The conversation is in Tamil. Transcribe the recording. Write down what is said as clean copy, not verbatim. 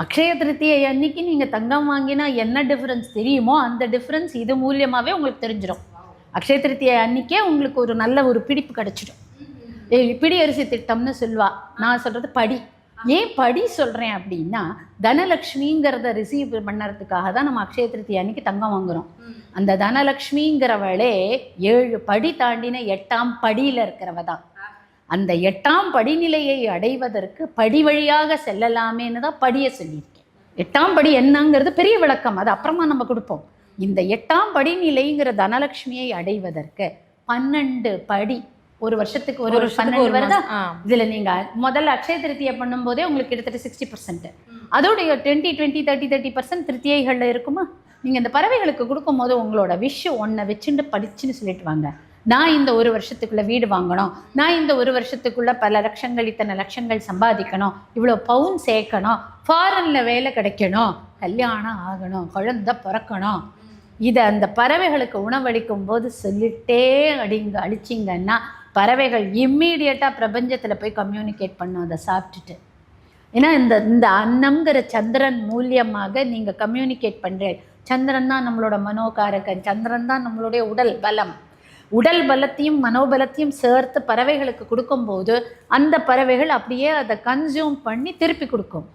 அக்ஷய திருத்தியை அன்னைக்கு நீங்க தங்கம் வாங்கினா என்ன டிஃபரன்ஸ் தெரியுமோ அந்த டிஃபரன்ஸ் இது மூலியமாவே உங்களுக்கு தெரிஞ்சிடும். அக்ஷய திருத்தியை அன்னைக்கே உங்களுக்கு ஒரு நல்ல ஒரு பிடிப்பு கிடைச்சிடும். பிடி அரிசி திட்டம்னு சொல்லுவா. நான் சொல்றது படி. ஏன் படி சொல்றேன் அப்படின்னா, தனலட்சுமிங்கிறத ரிசீவ் பண்ணறதுக்காக தான் நம்ம அக்ஷய திருத்தியை அன்னைக்கு தங்கம் வாங்குறோம். அந்த தனலட்சுமிங்கிறவளே 7 படி தாண்டின 8ஆம் படியில இருக்கிறவ தான். அந்த 8ஆம் படிநிலையை அடைவதற்கு படி வழியாக செல்லலாமேன்னு தான் படியை சொல்லியிருக்கேன். 8ஆம் படி என்னங்கிறது பெரிய விளக்கம், அது அப்புறமா நம்ம கொடுப்போம். இந்த 8ஆம் படிநிலைங்கிற தனலட்சுமியை அடைவதற்கு 12 படி, ஒரு வருஷத்துக்கு ஒரு 12 வருதா. இதுல நீங்க முதல்ல அக்ஷய திருத்தியை பண்ணும்போதே உங்களுக்கு கிட்டத்தட்ட 60%, அதோடைய 20, 30% திருத்தியைகள்ல இருக்குமா. நீங்க இந்த பறவைகளுக்கு கொடுக்கும் போது உங்களோட விஷயம் ஒன்றை வச்சுட்டு படிச்சுன்னு சொல்லிட்டு வாங்க. நான் இந்த ஒரு வருஷத்துக்குள்ள வீடு வாங்கணும், நான் இந்த ஒரு வருஷத்துக்குள்ள பல லட்சங்கள், இத்தனை லட்சங்கள் சம்பாதிக்கணும், இவ்வளோ பவுன் சேர்க்கணும், ஃபாரின்ல வேலை கிடைக்கணும், கல்யாணம் ஆகணும், குழந்தை பிறக்கணும், இதை அந்த பறவைகளுக்கு உணவளிக்கும் போது சொல்லிட்டே அழிச்சிங்கன்னா பறவைகள் இம்மீடியட்டாக பிரபஞ்சத்தில் போய் கம்யூனிகேட் பண்ணும் அதை சாப்பிட்டுட்டு. ஏன்னா இந்த அன்னம்ங்கிற சந்திரன் மூலியமாக நீங்கள் கம்யூனிகேட் பண்ணுறேன். சந்திரன் தான் நம்மளோட மனோகாரகன், சந்திரன் தான் நம்மளுடைய உடல் பலம். உடல் பலத்தையும் மனோபலத்தையும் சேர்த்து பறவைகளுக்கு கொடுக்கும்போது அந்த பறவைகள் அப்படியே அதை கன்சியூம் பண்ணி திருப்பி கொடுக்கும்.